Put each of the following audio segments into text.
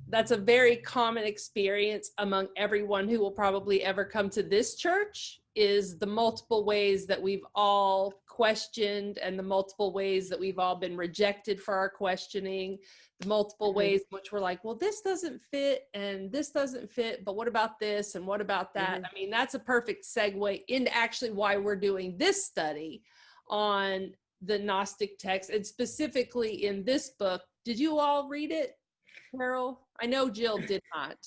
that's a very common experience among everyone who will probably ever come to this church, is the multiple ways that we've all questioned and the multiple ways that we've all been rejected for our questioning, the multiple ways in which we're like, well, this doesn't fit and this doesn't fit, but what about this and what about that? I mean, that's a perfect segue into actually why we're doing this study on the Gnostic text, and specifically in this book. Did you all read it, Carol? I know Jill did not.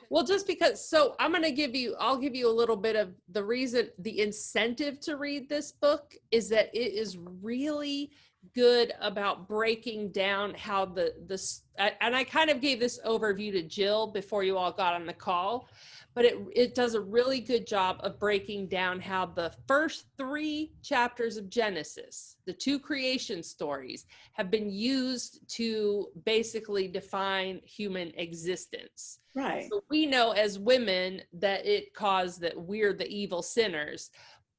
Well, just because, so I'll give you a little bit of the reason, the incentive to read this book is that it is really good about breaking down how and I kind of gave this overview to Jill before you all got on the call, but it does a really good job of breaking down how the first 3 chapters of Genesis, the 2 creation stories, have been used to basically define human existence. Right. So we know as women that it caused that we're the evil sinners,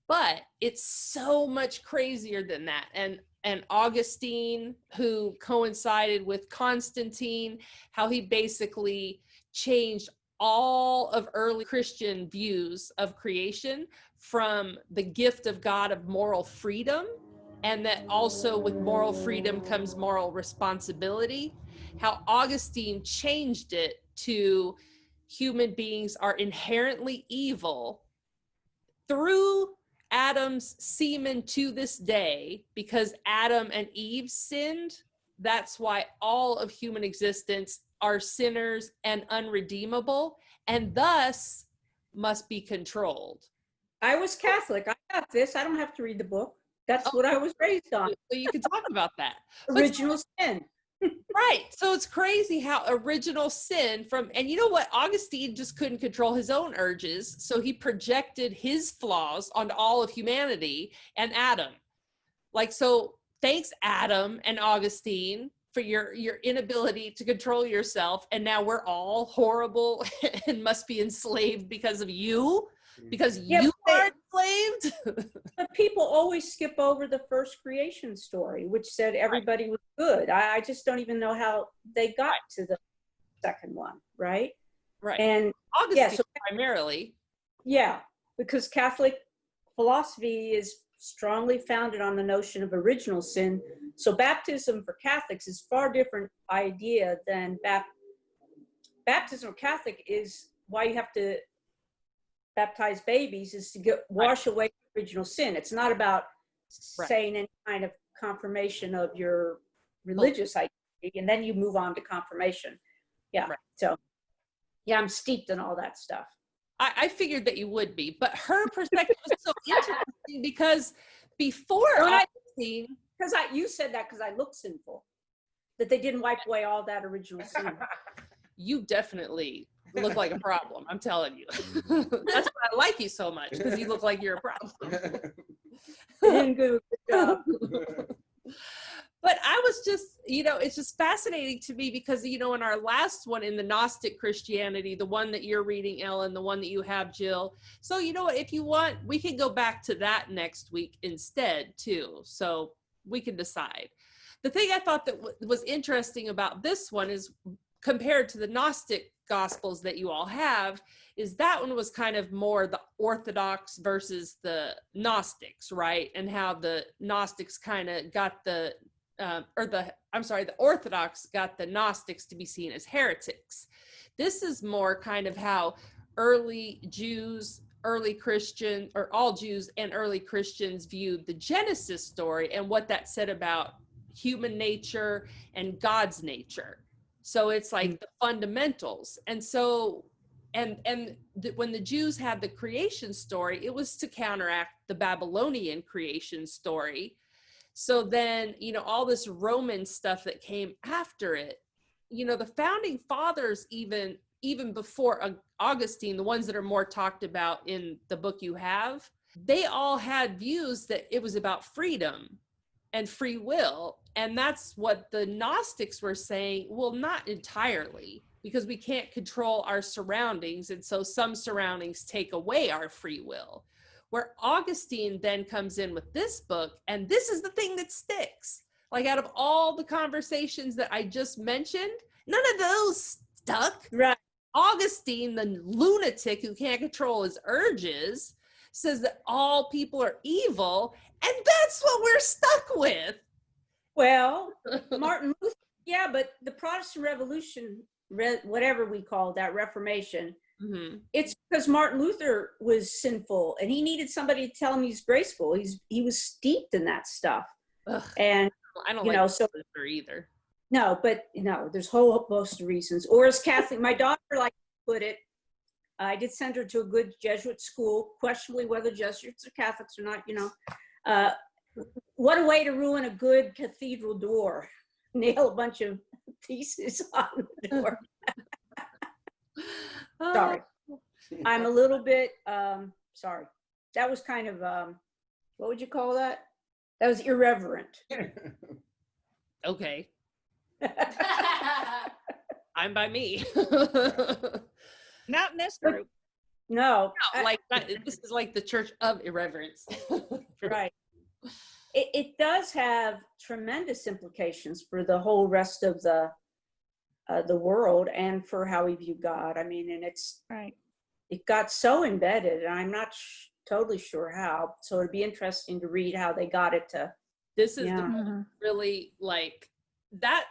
but it's so much crazier than that. And Augustine, who coincided with Constantine, how he basically changed all of early Christian views of creation from the gift of God of moral freedom, and that also with moral freedom comes moral responsibility, how Augustine changed it to human beings are inherently evil through Adam's semen to this day, because Adam and Eve sinned. That's why all of human existence are sinners and unredeemable, and thus must be controlled. I was Catholic. I got this. I don't have to read the book. That's what I was raised on. So you can talk about that. Original sin. Right. So it's crazy how original sin and you know what? Augustine just couldn't control his own urges. So he projected his flaws onto all of humanity and Adam. So thanks, Adam and Augustine, for your inability to control yourself. And now we're all horrible and must be enslaved because of you. Because you are enslaved. But people always skip over the first creation story, which said everybody was good. I just don't even know how they got to the second one, right? Right. And Augustine primarily. Yeah, because Catholic philosophy is strongly founded on the notion of original sin. So baptism for Catholics is far different idea than baptism for Catholic is why you have to baptize babies is to wash away original sin. It's not about saying any kind of confirmation of your religious identity, and then you move on to confirmation. Yeah. Right. So, yeah, I'm steeped in all that stuff. I figured that you would be, but her perspective was so interesting because before Augustine, because you said that because I look sinful, that they didn't wipe away all that original sin. You definitely look like a problem. I'm telling you. That's why I like you so much, because you look like you're a problem. Good job. But I was just, it's just fascinating to me because, in our last one in the Gnostic Christianity, the one that you're reading, Ellen, the one that you have, Jill. So, if you want, we can go back to that next week instead, too. So we can decide. The thing I thought that was interesting about this one is, compared to the Gnostic Gospels that you all have, is that one was kind of more the Orthodox versus the Gnostics, right? And how the Gnostics kind of got the Orthodox got the Gnostics to be seen as heretics. This is more kind of how early Jews, early Christian, or all Jews and early Christians viewed the Genesis story and what that said about human nature and God's nature. So it's like the fundamentals. And so, when the Jews had the creation story, it was to counteract the Babylonian creation story. So then, all this Roman stuff that came after it, the founding fathers, even before Augustine, the ones that are more talked about in the book you have, they all had views that it was about freedom and free will. And that's what the Gnostics were saying. Well, not entirely, because we can't control our surroundings. And so some surroundings take away our free will. Where Augustine then comes in with this book, and this is the thing that sticks. Like, out of all the conversations that I just mentioned, none of those stuck. Right. Augustine, the lunatic who can't control his urges, says that all people are evil, and that's what we're stuck with. Well, Martin Luther, yeah, but the Protestant Revolution, whatever we call that, Reformation, it's because Martin Luther was sinful and he needed somebody to tell him he's graceful. He was steeped in that stuff. Ugh. And I don't you like know, so Luther either. no, but no, there's a whole host of reasons. Or as Catholic, my daughter like to put it, I did send her to a good Jesuit school, questionably whether Jesuits are Catholics or not, you know. What a way to ruin a good cathedral door. Nail a bunch of pieces on the door. Sorry. I'm a little bit, sorry. That was kind of, what would you call that? That was irreverent. Okay. I'm by me. Not in this group. No. This is like the church of irreverence. Right. It does have tremendous implications for the whole rest of the world and for how we view God. I mean, and it got so embedded, and I'm not totally sure how. So it'd be interesting to read how they got it to. This is really like that,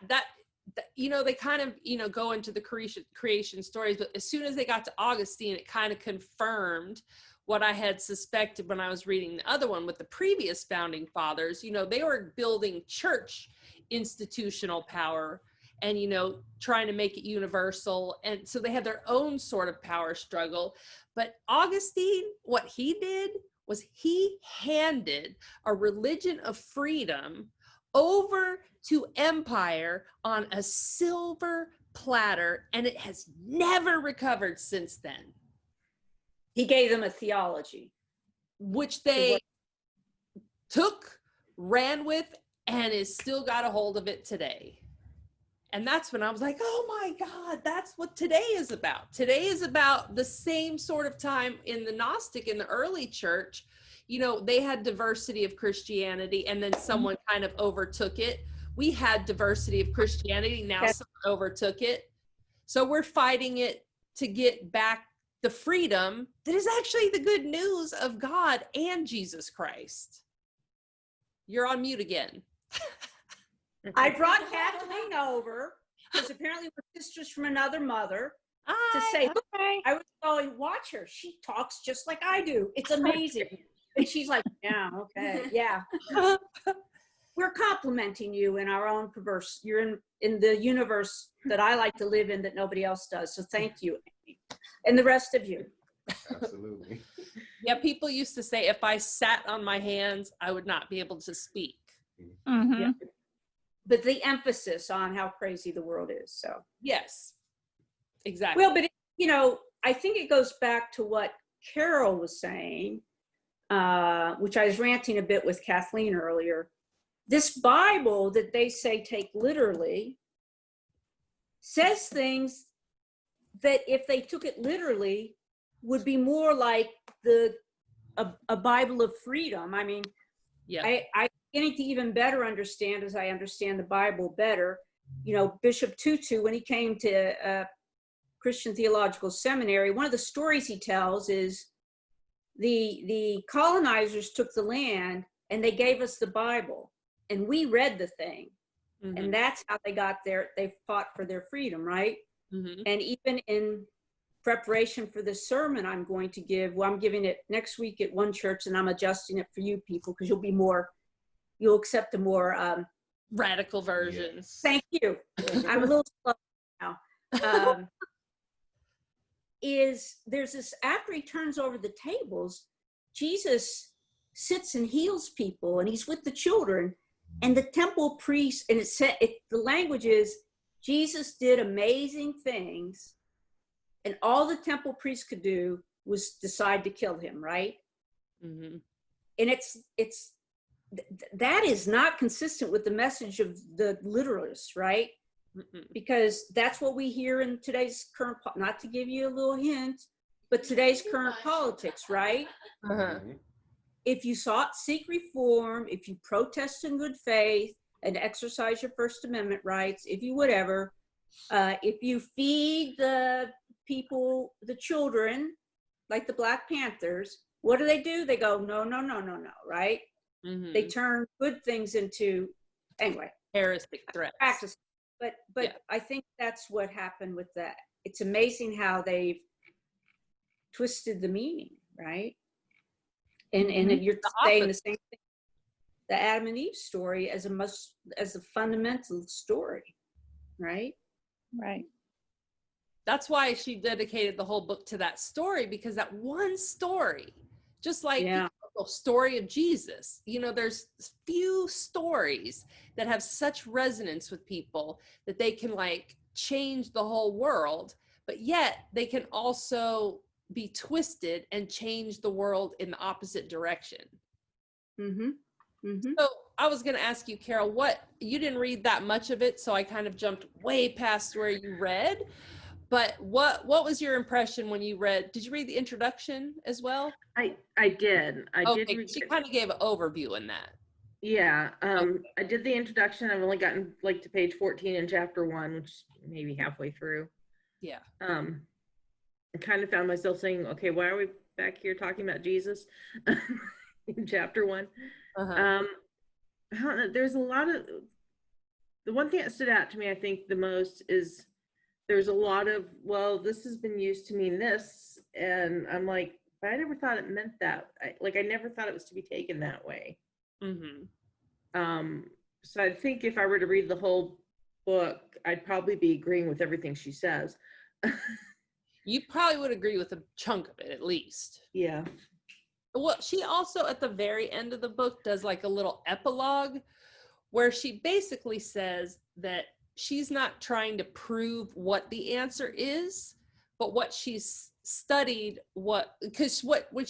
you know, they kind of, you know, go into the creation stories, but as soon as they got to Augustine, it kind of confirmed what I had suspected when I was reading the other one with the previous founding fathers. You know, they were building church institutional power and, you know, trying to make it universal. And so they had their own sort of power struggle. But Augustine, what he did was he handed a religion of freedom over to empire on a silver platter, and it has never recovered since then. He gave them a theology, which they took, ran with, and is still got a hold of it today. And that's when I was like, oh my God, that's what today is about. Today is about the same sort of time in the Gnostic, in the early church. You know, they had diversity of Christianity, and then someone kind of overtook it. We had diversity of Christianity, now someone overtook it. So we're fighting it to get back the freedom that is actually the good news of God and Jesus Christ. You're on mute again. I brought Kathleen over because apparently we're sisters from another mother to say, look, I was going, watch her. She talks just like I do. It's amazing. And she's like, yeah, okay, yeah. We're complimenting you in our own perverse, you're in the universe that I like to live in that nobody else does. So thank you, Amy. And the rest of you. Absolutely. Yeah, people used to say if I sat on my hands, I would not be able to speak. Mm-hmm. Yeah. But the emphasis on how crazy the world is. So yes, exactly. Well, but you know, I think it goes back to what Carol was saying, which I was ranting a bit with Kathleen earlier. This Bible that they say take literally says things that if they took it literally would be more like a Bible of freedom. I mean, yeah, I beginning to even better understand as I understand the Bible better. You know, Bishop Tutu, when he came to Christian Theological Seminary, one of the stories he tells is the colonizers took the land and they gave us the Bible and we read the thing. Mm-hmm. And that's how they fought for their freedom, right? Mm-hmm. And even in preparation for the sermon I'm going to give, well, I'm giving it next week at one church and I'm adjusting it for you people because you'll accept a more radical versions. Thank you. I'm a little slow now. There's this, after he turns over the tables, Jesus sits and heals people and he's with the children and the temple priests, and the language is, Jesus did amazing things and all the temple priests could do was decide to kill him, right? Mm-hmm. And that is not consistent with the message of the literalists, right? Mm-mm. Because that's what we hear in today's current, not to give you a little hint, but today's current politics, right? Uh-huh. If you seek reform, if you protest in good faith and exercise your First Amendment rights, if you whatever, If you feed the people, the children, like the Black Panthers, what do? They go, no, no, no, no, no, right? Mm-hmm. They turn good things into, anyway, Heretic threats. practice. But yeah. I think that's what happened with that. It's amazing how they've twisted the meaning, right? And you're saying the same thing, the Adam and Eve story as a fundamental story, right? Right. That's why she dedicated the whole book to that story, because that one story, just like the story of Jesus, you know, there's few stories that have such resonance with people that they can like change the whole world, but yet they can also be twisted and change the world in the opposite direction. Mm-hmm. Mm-hmm. So I was going to ask you, Carol, what, you didn't read that much of it, so I kind of jumped way past where you read. But what was your impression when you read? Did you read the introduction as well? I did. I did read. She kind of gave an overview in that. Yeah. I did the introduction. I've only gotten like to page 14 in chapter 1, which is maybe halfway through. Yeah. I kind of found myself saying, okay, why are we back here talking about Jesus in chapter 1? I don't know. There's a lot of, the one thing that stood out to me, I think the most is there's a lot of, well, this has been used to mean this. And I'm like, but I never thought it meant that. I never thought it was to be taken that way. Mm-hmm. So I think if I were to read the whole book, I'd probably be agreeing with everything she says. You probably would agree with a chunk of it, at least. Yeah. Well, she also, at the very end of the book, does like a little epilogue where she basically says that she's not trying to prove what the answer is, but what she's studied, because when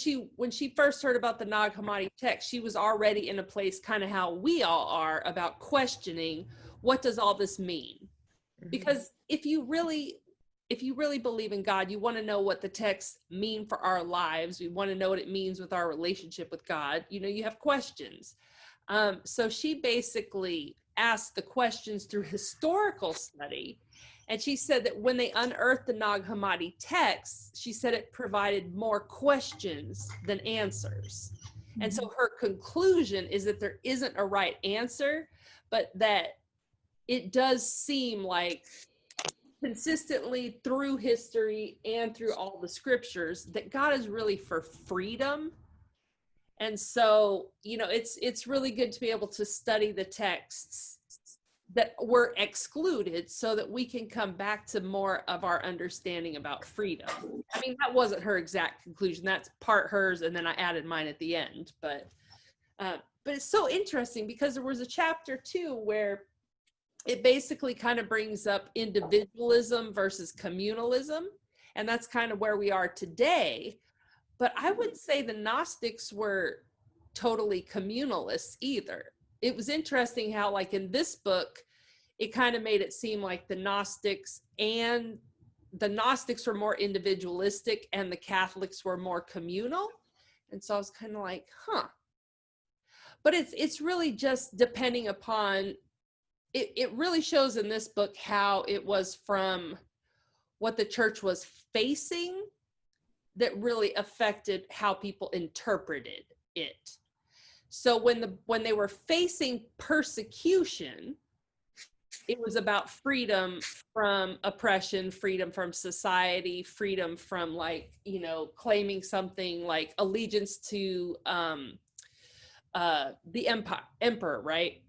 she first heard about the Nag Hammadi text, she was already in a place kind of how we all are about questioning, what does all this mean? Mm-hmm. Because if you really believe in God, you want to know what the texts mean for our lives. We want to know what it means with our relationship with God. You know, you have questions. So she basically asked the questions through historical study. And she said that when they unearthed the Nag Hammadi texts, she said it provided more questions than answers. Mm-hmm. And so her conclusion is that there isn't a right answer, but that it does seem like consistently through history and through all the scriptures that God is really for freedom. And so, you know, it's really good to be able to study the texts that were excluded so that we can come back to more of our understanding about freedom. I mean, that wasn't her exact conclusion. That's part hers, and then I added mine at the end. But it's so interesting because there was a chapter too where it basically kind of brings up individualism versus communalism. And that's kind of where we are today. But I wouldn't say the Gnostics were totally communalists either. It was interesting how, like in this book, it kind of made it seem like the Gnostics were more individualistic and the Catholics were more communal. And so I was kind of like, huh. But it's really just depending upon, it really shows in this book how it was from what the church was facing that really affected how people interpreted it. So when they were facing persecution, it was about freedom from oppression, freedom from society, freedom from, like, you know, claiming something like allegiance to the emperor, right?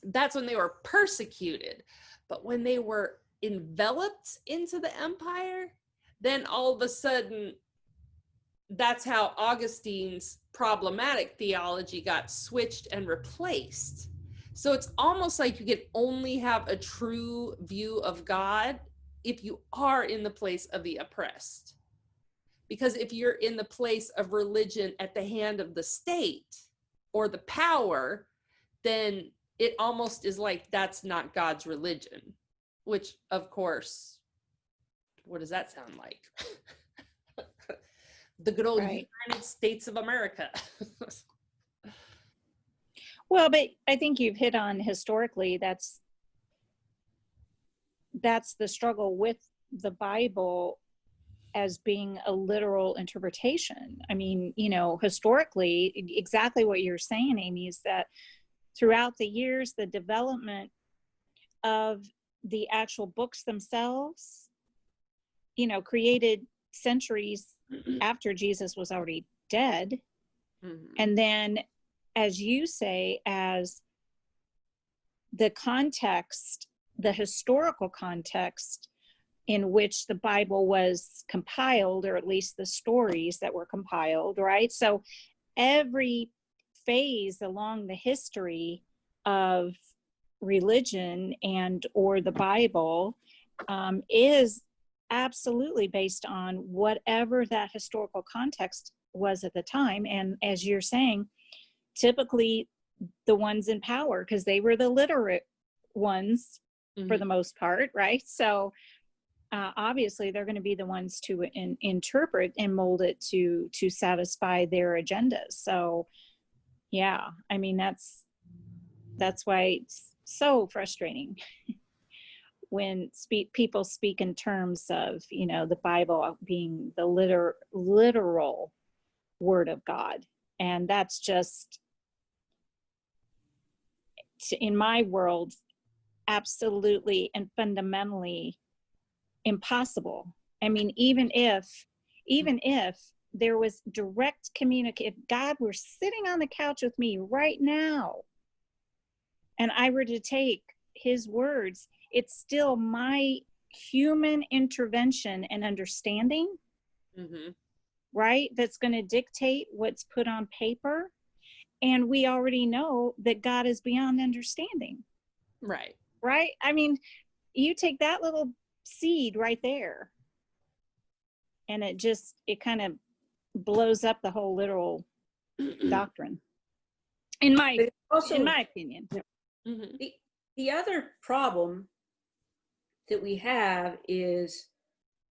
That's when they were persecuted. But when they were enveloped into the empire, then all of a sudden, that's how Augustine's problematic theology got switched and replaced. So it's almost like you can only have a true view of God if you are in the place of the oppressed. Because if you're in the place of religion at the hand of the state or the power, then it almost is like that's not God's religion, which, of course, what does that sound like? The good old United States of America. Well, but I think you've hit on historically, that's that's the struggle with the Bible as being a literal interpretation. I mean, you know, historically, exactly what you're saying, Amy, is that throughout the years, the development of the actual books themselves, you know, created centuries after Jesus was already dead. Mm-hmm. And then, as you say, as the context, the historical context in which the Bible was compiled, or at least the stories that were compiled, right? So every phase along the history of religion and or the Bible is absolutely based on whatever that historical context was at the time. And as you're saying, typically the ones in power, because they were the literate ones for the most part, right? So obviously they're going to be the ones to interpret and mold it to satisfy their agendas. So yeah, I mean, that's why it's so frustrating when people speak in terms of, you know, the Bible being the literal word of God. And that's just, in my world, absolutely and fundamentally impossible. I mean, even if there was direct communication, if God were sitting on the couch with me right now and I were to take his words, it's still my human intervention and understanding, right, that's going to dictate what's put on paper. And we already know that God is beyond understanding. Right. Right? I mean, you take that little seed right there and it kind of blows up the whole literal doctrine, in my opinion. The other problem that we have is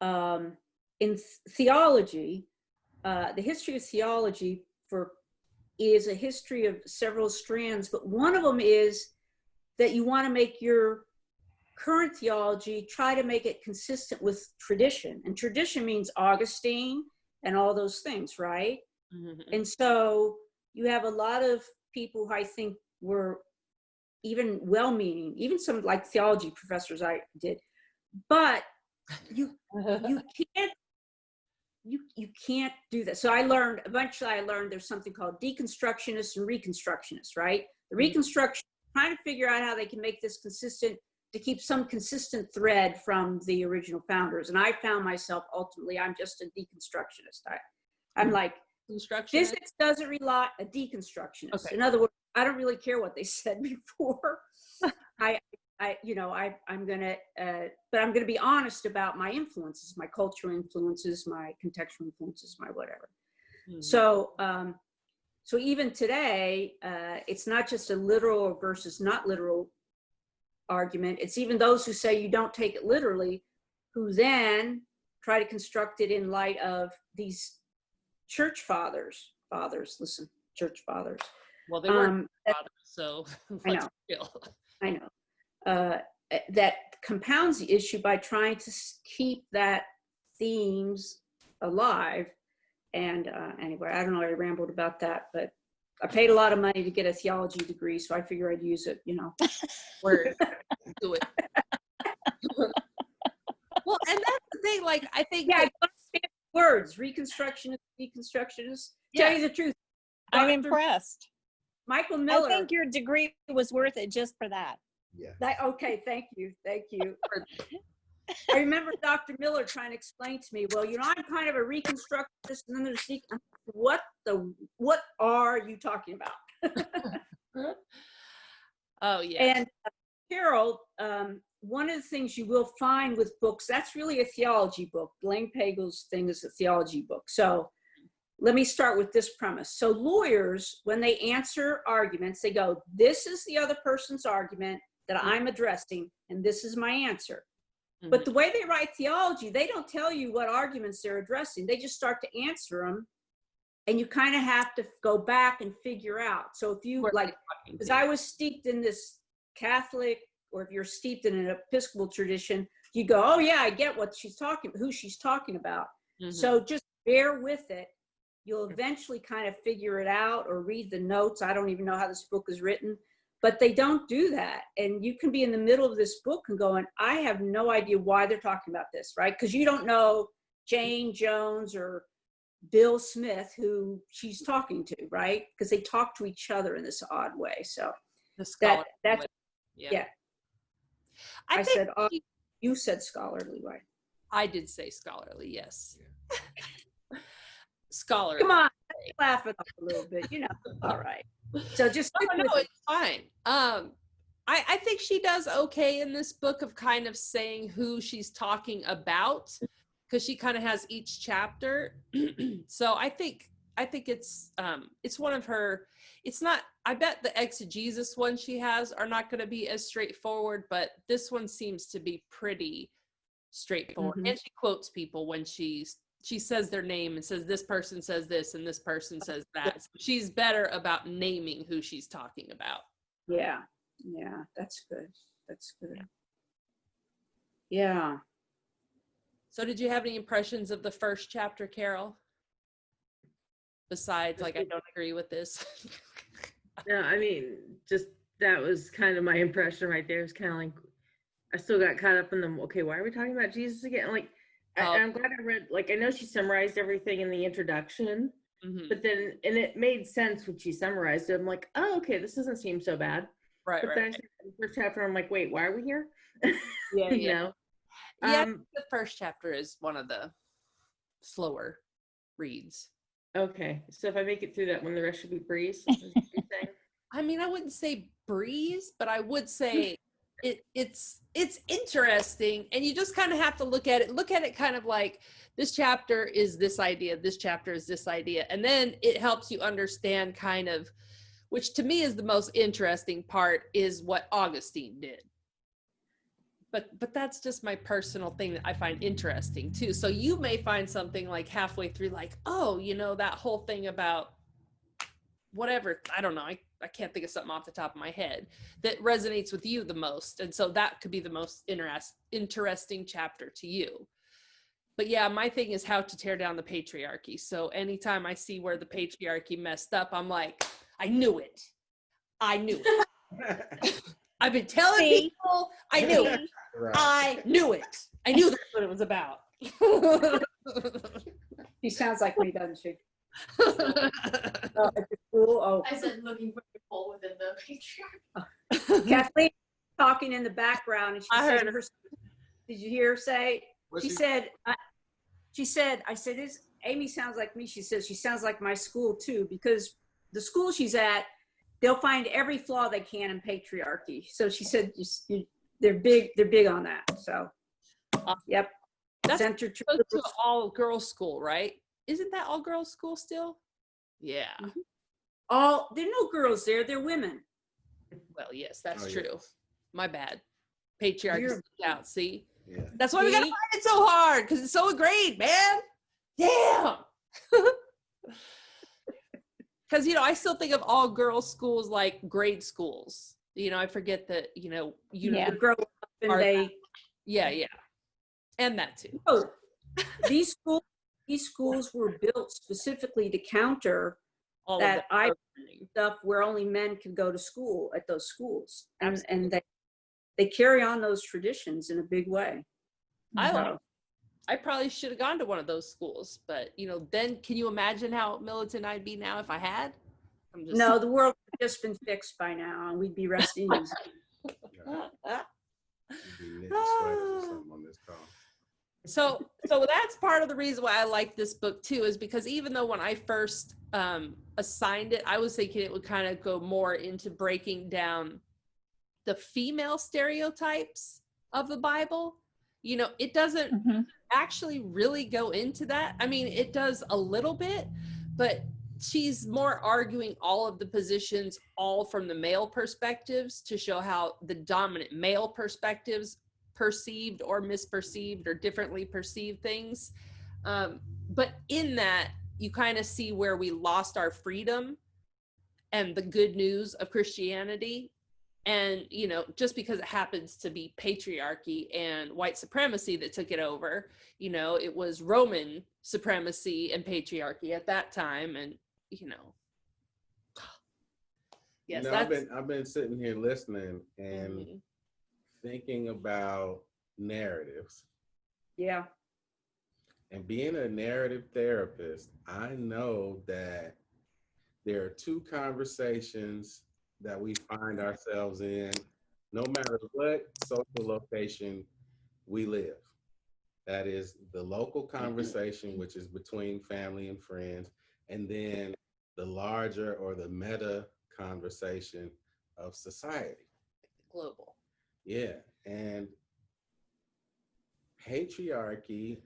in theology, the history of theology is a history of several strands, but one of them is that you want to make your current theology, try to make it consistent with tradition. And tradition means Augustine and all those things, right? And so you have a lot of people who I think were even well-meaning, even some like theology professors I did, but you can't do that. So eventually I learned there's something called deconstructionists and reconstructionists, right? The reconstruction, trying to figure out how they can make this consistent, to keep some consistent thread from the original founders. And I found myself, ultimately, I'm just a deconstructionist. I'm like, physics doesn't rely, a deconstructionist. Okay. In other words, I don't really care what they said before. I'm gonna be honest about my influences, my cultural influences, my contextual influences, my whatever. So even today, it's not just a literal versus not literal argument. It's even those who say you don't take it literally, who then try to construct it in light of these church fathers. Church fathers. Well, they weren't fathers, so I know. That compounds the issue by trying to keep that themes alive. And anyway, I don't know, I rambled about that, but I paid a lot of money to get a theology degree, so I figure I'd use it, you know. Word. Do it. Well, and that's the thing, like, I think I understand words, reconstructionist, deconstructionist. Tell you the truth, I'm impressed. Michael Miller. I think your degree was worth it just for that. Yeah. Okay, thank you. I remember Dr. Miller trying to explain to me, well, you know, I'm kind of a reconstructionist, and then there's what are you talking about? Oh yeah. And Carol, one of the things you will find with books, that's really a theology book. Blaine Pagel's thing is a theology book. So let me start with this premise. So lawyers, when they answer arguments, they go, this is the other person's argument that I'm addressing, and this is my answer. But the way they write theology, they don't tell you what arguments they're addressing. They just start to answer them, and you kind of have to go back and figure out. So if you because I was steeped in this Catholic, or if you're steeped in an Episcopal tradition, you go, oh yeah, I get who she's talking about. So just bear with it. You'll eventually kind of figure it out or read the notes. I don't even know how this book is written, but they don't do that. And you can be in the middle of this book and going, I have no idea why they're talking about this, right? Because you don't know Jane Jones or Bill Smith, who she's talking to, right? Because they talk to each other in this odd way. So that's yeah. I said, you said scholarly, right? I did say scholarly, yes. Scholarly. Come on, laugh it up a little bit, all right. So just no, it's fine. I think she does okay in this book of kind of saying who she's talking about, because she kind of has each chapter. So I think it's one of her. It's not. I bet the exegesis one she has are not going to be as straightforward, but this one seems to be pretty straightforward. And she quotes people when she says their name and says this person says this and this person says that. So she's better about naming who she's talking about. Yeah, that's good. Yeah. So did you have any impressions of the first chapter, Carol? Besides, like, I don't agree with this. No, I mean, just that was kind of my impression right there. It's kind of like, I still got caught up in them. Okay, why are we talking about Jesus again? Like, I'm glad I read, like, I know she summarized everything in the introduction, but then, and it made sense when she summarized it. I'm like, oh, okay, this doesn't seem so bad. Right, but then in the first chapter, I'm like, wait, why are we here? Yeah. The first chapter is one of the slower reads. Okay, so if I make it through that one, the rest should be breeze. I mean, I wouldn't say breeze, but I would say it's interesting, and you just kind of have to look at it kind of like, this chapter is this idea, this chapter is this idea, and then it helps you understand kind of, which to me is the most interesting part, is what Augustine did. But that's just my personal thing that I find interesting too. So you may find something like halfway through, like, oh, that whole thing about whatever, I don't know, I can't think of something off the top of my head that resonates with you the most. And so that could be the most interesting chapter to you. But yeah, my thing is how to tear down the patriarchy. So anytime I see where the patriarchy messed up, I'm like, I knew it. I've been telling people, I knew it. Right. I knew it. I knew that's what it was about. She sounds like me, doesn't she? I said looking for the hole within the patriarchy. Kathleen talking in the background, and she said, did you hear her say? She said, I said, this Amy sounds like me. She says she sounds like my school too, because the school she's at, they'll find every flaw they can in patriarchy. So she said, they're big on that. So, yep. That's center to all girls school, right? Isn't that all girls school still? Yeah. Mm-hmm. There are no girls there. They're women. Well, yes, that's true. Yeah. My bad. Patriarchy out. See? Yeah. That's why we gotta find it so hard, because it's so ingrained, man. Damn. Because I still think of all girls schools like grade schools. I forget that grow up and they and that too. Oh, these schools were built specifically to counter all that stuff where only men could go to school at those schools, and they carry on those traditions in a big way. I probably should have gone to one of those schools, but then can you imagine how militant I'd be now if I had? No, the world would have just been fixed by now, and we'd be resting easy. So that's part of the reason why I like this book too, is because even though when I first assigned it, I was thinking it would kind of go more into breaking down the female stereotypes of the Bible. It doesn't actually really go into that. I mean, it does a little bit, but she's more arguing all of the positions all from the male perspectives to show how the dominant male perspectives perceived or misperceived or differently perceived things. But in that, you kind of see where we lost our freedom and the good news of Christianity And, you know, just because it happens to be patriarchy and white supremacy that took it over, you know, it was Roman supremacy and patriarchy at that time. And, you know, yes, I've been sitting here listening and thinking about narratives. Yeah. And being a narrative therapist, I know that there are two conversations that we find ourselves in, no matter what social location we live. That is the local conversation, which is between family and friends, and then the larger or the meta conversation of society. global. Yeah. And patriarchy,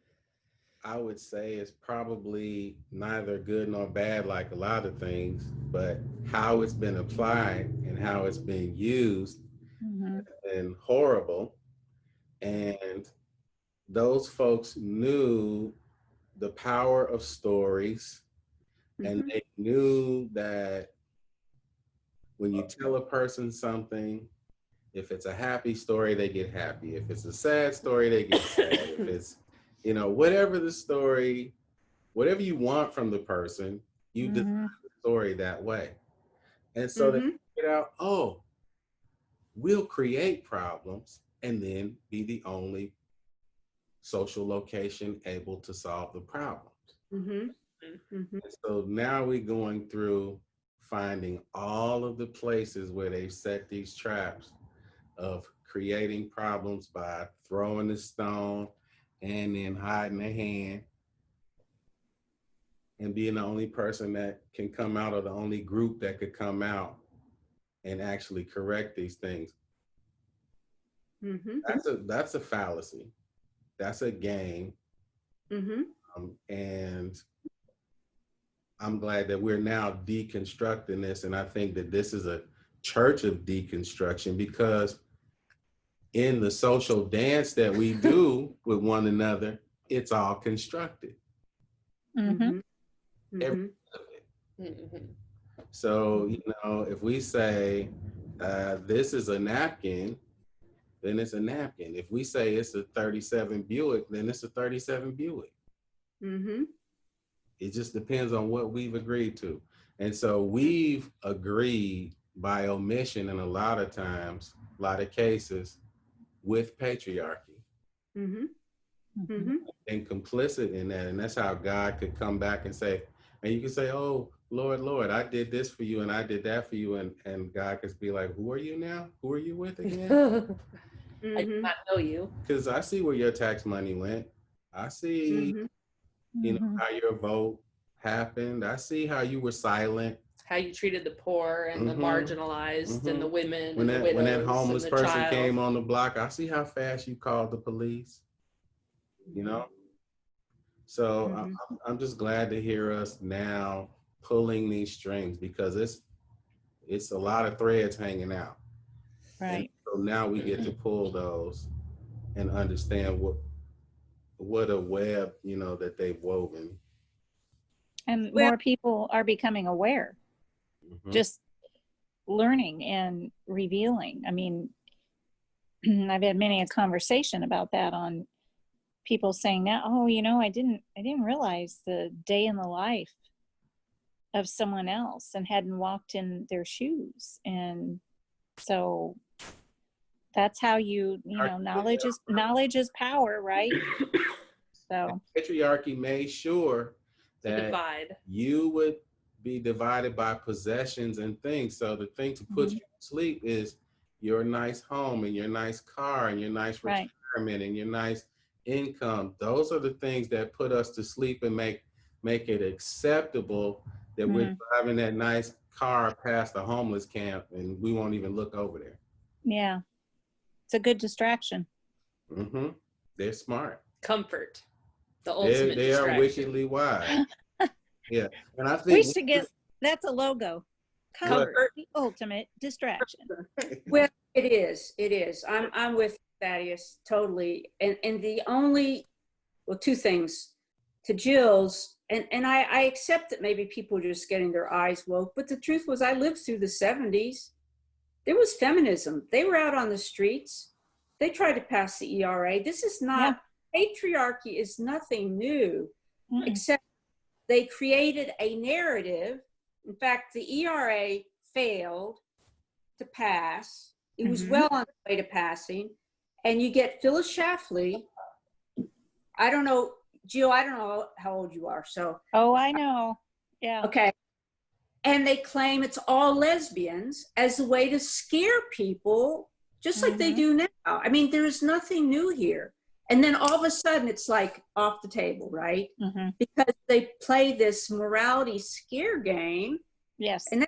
I would say, is probably neither good nor bad, like a lot of things, but how it's been applied and how it's been used has been horrible. And those folks knew the power of stories, and they knew that when you tell a person something, if it's a happy story, they get happy. If it's a sad story, they get sad. If it's, you know, whatever the story, whatever you want from the person, you design the story that way. And so they figured out, oh, we'll create problems and then be the only social location able to solve the problems. And so now we're going through finding all of the places where they've set these traps of creating problems by throwing the stone and then hiding their hand and being the only person that can come out, or the only group that could come out and actually correct these things. That's a fallacy. That's a game. And I'm glad that we're now deconstructing this. And I think that this is a church of deconstruction, because in the social dance that we do with one another, it's all constructed. Every bit of it. So, you know, if we say this is a napkin, then it's a napkin. If we say it's a 37 Buick, then it's a 37 Buick. It just depends on what we've agreed to. And so we've agreed by omission in a lot of times, a lot of cases, with patriarchy. And complicit in that. And that's how God could come back and say, and you can say, oh, Lord, I did this for you and I did that for you. And God could be like, who are you now? Who are you with again? I do not know you. Because I see where your tax money went. I see, you know, how your vote happened. I see how you were silent. How you treated the poor and the marginalized and the women when and the widows. When that homeless and the person child. came on the block, I see how fast you called the police, you know? So I'm just glad to hear us now pulling these strings, because it's a lot of threads hanging out. Right. And so now we get to pull those and understand what a web, you know, that they've woven. And more people are becoming aware, just learning and revealing. I mean, I've had many a conversation about that, on people saying now, oh, you know, I didn't realize the day in the life of someone else and hadn't walked in their shoes. And so that's how you know, knowledge is power, right? So patriarchy made sure that you would be divided by possessions and things. So the thing to put you to sleep is your nice home and your nice car and your nice retirement and your nice income. Those are the things that put us to sleep and make it acceptable that we're driving that nice car past the homeless camp and we won't even look over there. Yeah, it's a good distraction. They're smart. Comfort. The ultimate they distraction. are wickedly wise. Yeah, and I think we should get, that's a logo. Comfort, the ultimate distraction. Well, it is. I'm with Thaddeus totally. And the only, well, two things to Jill's, and I accept that maybe people are just getting their eyes woke, but the truth was I lived through the 70s. there was feminism. They were out on the streets. They tried to pass the ERA. This is not, patriarchy is nothing new, except they created a narrative. In fact, the ERA failed to pass. It was well on the way to passing. And you get Phyllis Schlafly. I don't know, Jill, I don't know how old you are. So. Oh, I know. Yeah. Okay. And they claim it's all lesbians as a way to scare people, just like they do now. I mean, there's nothing new here. And then all of a sudden it's like off the table, right? Because they play this morality scare game. Yes. And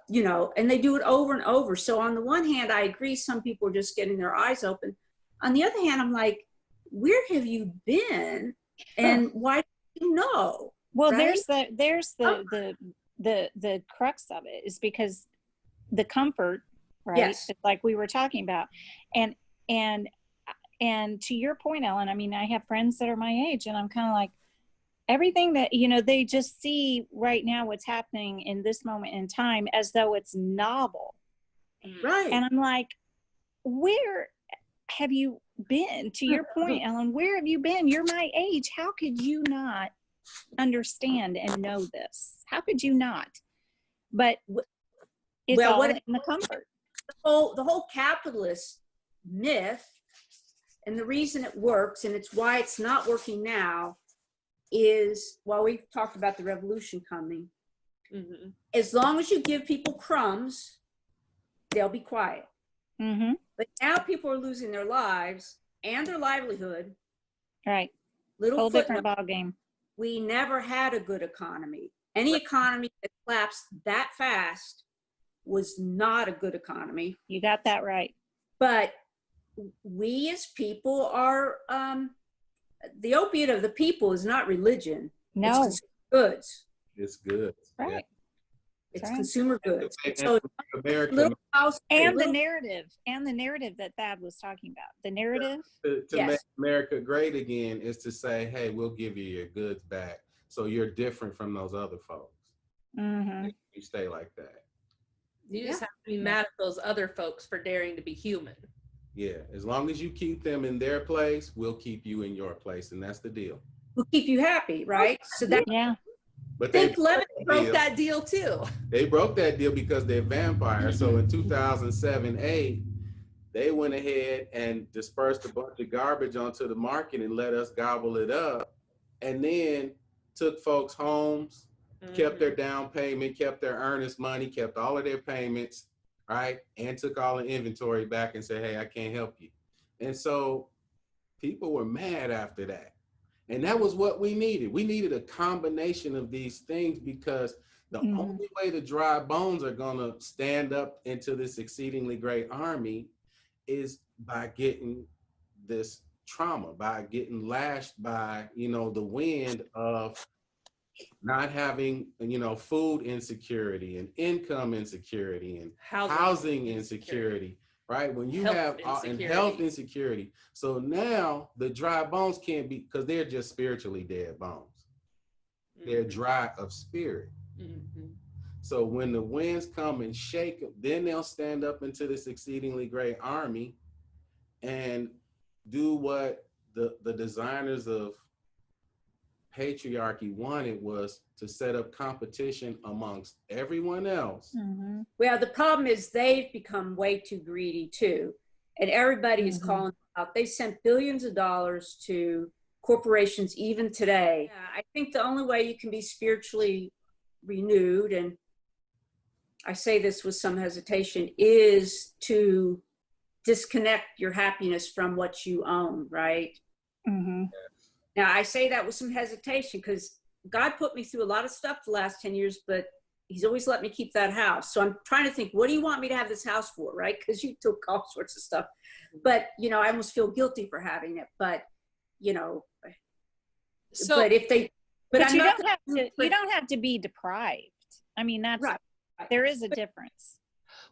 you know, and they do it over and over. So on the one hand, I agree, some people are just getting their eyes open. On the other hand, I'm like, where have you been? And why do you know? Well, right? there's the crux of it is because the comfort, right? Yes. It's like we were talking about. And to your point, Ellen, I mean, I have friends that are my age, and I'm kind of like, everything that, you know, they just see right now what's happening in this moment in time as though it's novel. Right. And I'm like, where have you been? To your point, Ellen, where have you been? You're my age. How could you not understand and know this? How could you not? But it's all in the comfort. The whole capitalist myth, and the reason it works, and it's why it's not working now, is, well, we've talked about the revolution coming. As long as you give people crumbs, they'll be quiet. But now people are losing their lives and their livelihood. Right. Whole different ball game. We never had a good economy. Any economy that collapsed that fast was not a good economy. You got that right. But we as people are, the opiate of the people is not religion. No. It's consumer goods. It's good. Right. Yeah. It's right. consumer goods. And So America, little house And the little, narrative that Thad was talking about. The narrative. to Yes. make America great again is to say, hey, we'll give you your goods back. So you're different from those other folks. You stay like that. You just have to be mad at those other folks for daring to be human. Yeah. As long as you keep them in their place, we'll keep you in your place. And that's the deal. will keep you happy, right? So that But think Lebanon Broke that deal too. They broke that deal because they're vampires. So in 2007-8, they went ahead and dispersed a bunch of garbage onto the market and let us gobble it up. And then took folks' homes, kept their down payment, kept their earnest money, kept all of their payments, right? And took all the inventory back and said, hey, I can't help you. And so people were mad after that. And that was what we needed. We needed a combination of these things because the only way the dry bones are going to stand up into this exceedingly great army is by getting this trauma, by getting lashed by, you know, the wind of not having, you know, food insecurity and income insecurity and housing insecurity. Right? When you have health insecurity. So now the dry bones can't be, because they're just spiritually dead bones. They're dry of spirit. So when the winds come and shake them, then they'll stand up into this exceedingly great army and do what the designers of patriarchy wanted, was to set up competition amongst everyone else. Well, the problem is they've become way too greedy too. And everybody is calling out. They sent billions of dollars to corporations even today. I think the only way you can be spiritually renewed, and I say this with some hesitation, is to disconnect your happiness from what you own, right? Now, I say that with some hesitation because God put me through a lot of stuff the last 10 years, but he's always let me keep that house. So I'm trying to think, what do you want me to have this house for, right? Because you took all sorts of stuff. But, you know, I almost feel guilty for having it. But, you know, so, but if they, but you don't have to be deprived. I mean, that's right. There is a difference.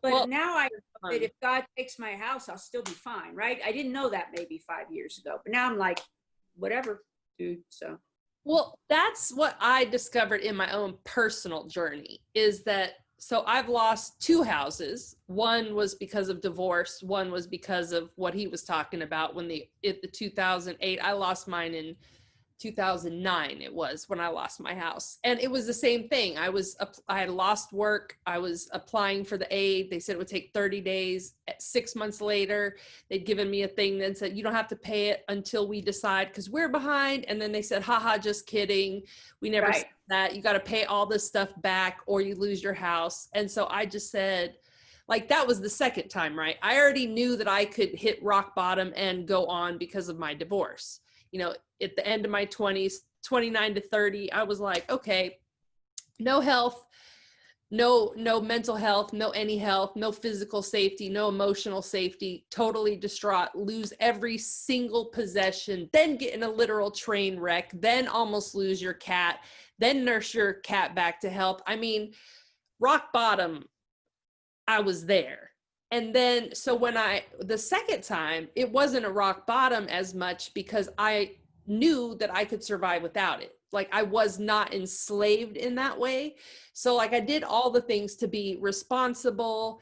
But now I know that if God takes my house, I'll still be fine, right? I didn't know that maybe 5 years ago, but now I'm like, whatever, dude. So well, that's what I discovered in my own personal journey, is that so I've lost 2 houses. One was because of divorce. One was because of what he was talking about when the 2008, I lost mine in 2009. It was when I lost my house. And it was the same thing. I had lost work. I was applying for the aid. They said it would take 30 days. 6 months later, they'd given me a thing that said, you don't have to pay it until we decide because we're behind. And then they said, haha, just kidding. We never said that. You got to pay all this stuff back or you lose your house. And so I just said, like, that was the second time, right? I already knew that I could hit rock bottom and go on because of my divorce. You know, at the end of my 20s, 29 to 30, I was like, okay, no health, no mental health, no any health, no physical safety, no emotional safety, totally distraught, lose every single possession, then get in a literal train wreck, then almost lose your cat, then nurse your cat back to health. I mean, rock bottom, I was there. And then, so when the second time, it wasn't a rock bottom as much because I knew that I could survive without it. Like I was not enslaved in that way. So like I did all the things to be responsible.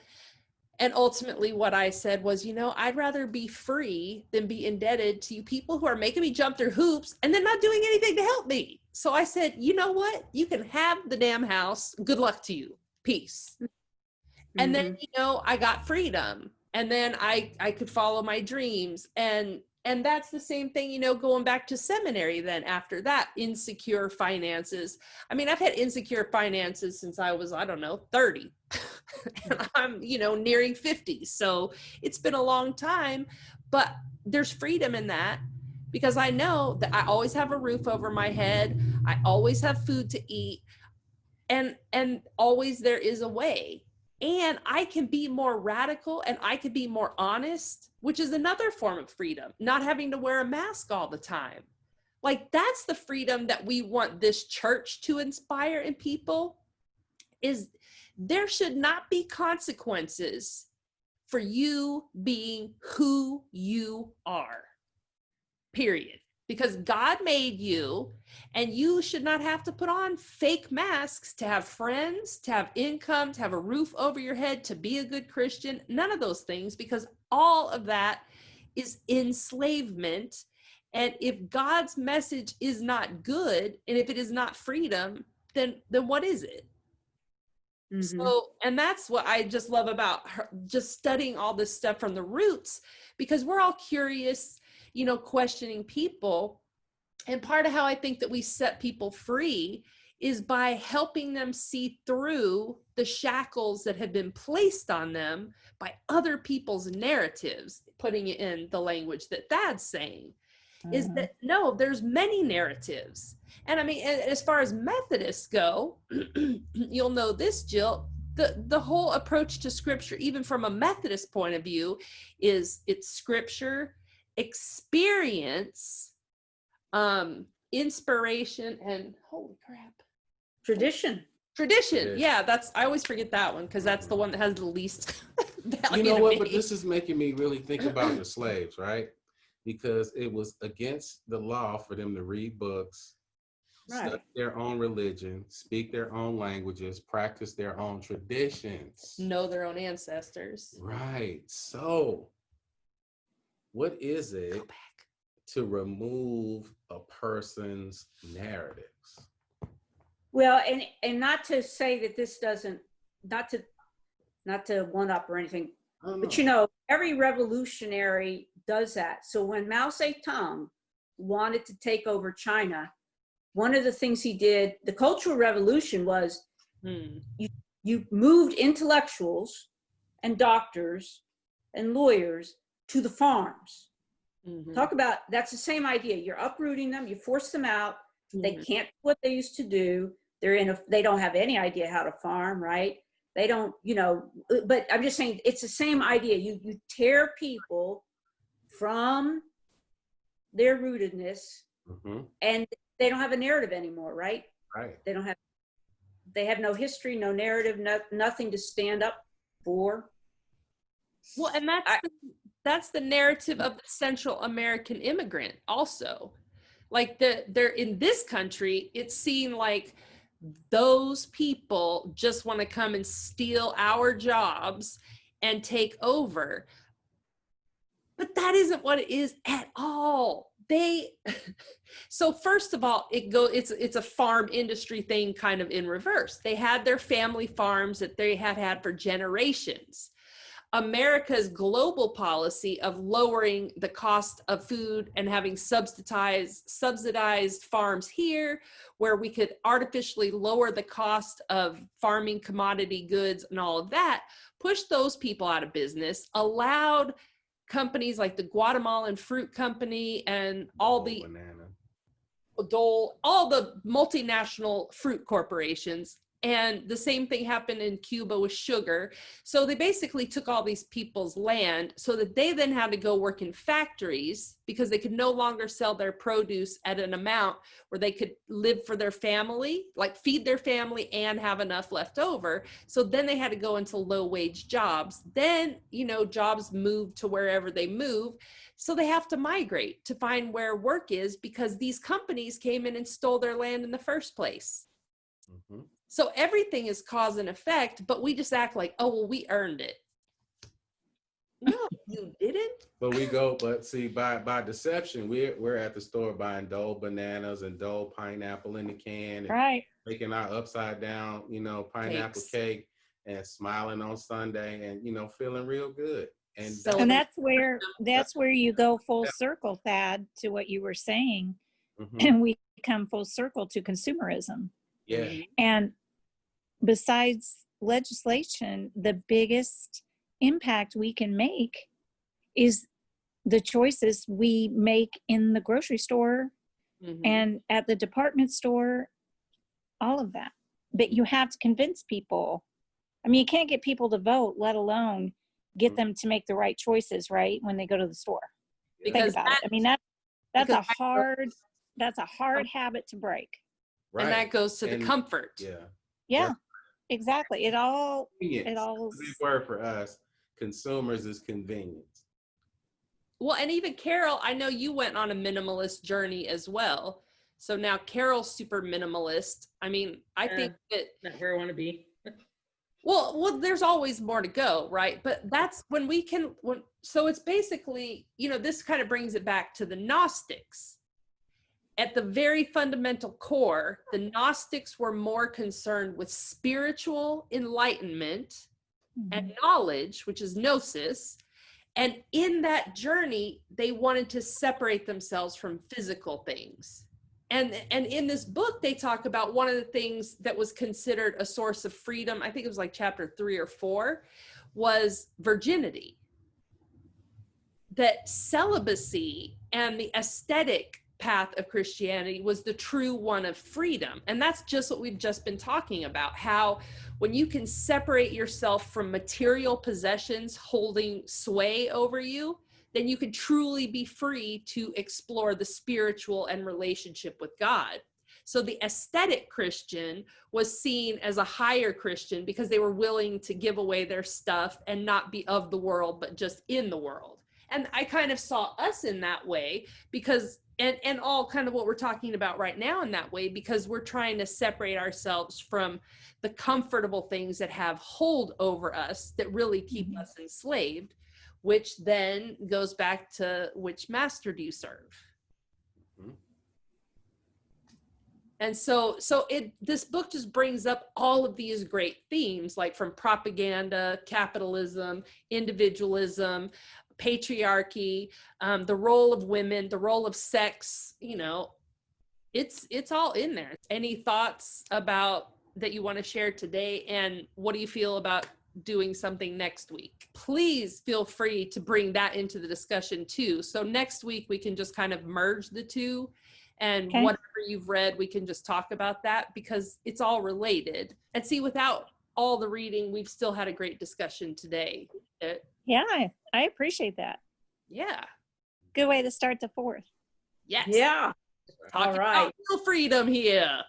And ultimately what I said was, you know, I'd rather be free than be indebted to you people who are making me jump through hoops and then not doing anything to help me. So I said, you know what? You can have the damn house. Good luck to you. Peace. And then, you know, I got freedom and then I could follow my dreams. And that's the same thing, you know, going back to seminary then after that, insecure finances. I mean, I've had insecure finances since I was, I don't know, 30. And I'm, you know, nearing 50. So it's been a long time, but there's freedom in that because I know that I always have a roof over my head. I always have food to eat and always there is a way. And I can be more radical and I can be more honest, which is another form of freedom, not having to wear a mask all the time. Like that's the freedom that we want this church to inspire in people is there should not be consequences for you being who you are, period. Because God made you and you should not have to put on fake masks to have friends, to have income, to have a roof over your head, to be a good Christian, none of those things, because all of that is enslavement. And if God's message is not good, and if it is not freedom, then what is it? So, and that's what I just love about her, just studying all this stuff from the roots, because we're all curious, you know, questioning people. And part of how I think that we set people free is by helping them see through the shackles that have been placed on them by other people's narratives, putting it in the language that Thad's saying, is that no, there's many narratives. And I mean, as far as Methodists go, you'll know this, Jill, the whole approach to scripture, even from a Methodist point of view, is it's scripture, experience, inspiration, and holy crap, Tradition. Yeah, that's, I always forget that one because that's the one that has the least value. You know to what? me. But this is making me really think about the slaves, right? Because it was against the law for them to read books, study their own religion, speak their own languages, practice their own traditions, know their own ancestors. Right. So, what is it to remove a person's narratives? Well, and not to say that this doesn't, not to one up or anything, but you know, every revolutionary does that. So when Mao Zedong wanted to take over China, one of the things he did, the Cultural Revolution, was you moved intellectuals and doctors and lawyers to the farms. Talk about, that's the same idea. You're uprooting them, you force them out. They can't do what they used to do. They don't have any idea how to farm, right? They don't, you know, but I'm just saying it's the same idea. You tear people from their rootedness and they don't have a narrative anymore, right? Right. They have no history, no narrative, nothing to stand up for. Well, and that's the narrative of the Central American immigrant also. Like they're in this country, it's seen like those people just want to come and steal our jobs and take over. But that isn't what it is at all. So first of all, it's a farm industry thing kind of in reverse. They had their family farms that they had for generations. America's global policy of lowering the cost of food and having subsidized farms here, where we could artificially lower the cost of farming commodity goods and all of that, pushed those people out of business, allowed companies like the Guatemalan Fruit Company and all the Dole, all the multinational fruit corporations. And the same thing happened in Cuba with sugar. So they basically took all these people's land so that they then had to go work in factories because they could no longer sell their produce at an amount where they could live for their family, like feed their family and have enough left over. So then they had to go into low wage jobs. Then, jobs move to wherever they move. So they have to migrate to find where work is because these companies came in and stole their land in the first place. Mm-hmm. So everything is cause and effect, but we just act like, oh, well, we earned it. No, you didn't. But see, by deception, we're at the store buying Dole bananas and Dole pineapple in the can, and right, making our upside down, pineapple cake and smiling on Sunday and, feeling real good. And that's where you go full circle, Thad, to what you were saying. Mm-hmm. And we come full circle to consumerism. Yeah. And besides legislation, the biggest impact we can make is the choices we make in the grocery store and at the department store, all of that. But you have to convince people. I mean, you can't get people to vote, let alone get them to make the right choices, right, when they go to the store. Because think about it. I mean, that's a hard habit to break. Right. And that goes to the comfort. Yeah, exactly. It all. The big word for us consumers is convenience. Well, and even Carol, I know you went on a minimalist journey as well. So now Carol's super minimalist. I mean, I think that not where I want to be. Well, there's always more to go, right? But that's so it's basically, this kind of brings it back to the Gnostics. At the very fundamental core, the Gnostics were more concerned with spiritual enlightenment and knowledge, which is gnosis. And in that journey, they wanted to separate themselves from physical things. And in this book, they talk about one of the things that was considered a source of freedom, I think it was like chapter 3 or 4, was virginity. That celibacy and the aesthetic path of Christianity was the true one of freedom. And that's just what we've just been talking about, how when you can separate yourself from material possessions holding sway over you, then you can truly be free to explore the spiritual and relationship with God. So the aesthetic Christian was seen as a higher Christian because they were willing to give away their stuff and not be of the world, but just in the world. And I kind of saw us in that way because and all kind of what we're talking about right now in that way, because we're trying to separate ourselves from the comfortable things that have hold over us that really keep us enslaved, which then goes back to which master do you serve? And so this book just brings up all of these great themes, like from propaganda, capitalism, individualism, patriarchy, the role of women, the role of sex, it's all in there. Any thoughts about that you want to share today? And what do you feel about doing something next week? Please feel free to bring that into the discussion too. So next week we can just kind of merge the two, and whatever you've read, we can just talk about that because it's all related. And see, without all the reading, we've still had a great discussion today. Yeah, I appreciate that. Yeah. Good way to start the 4th. Yes. Yeah. All right. Real freedom here.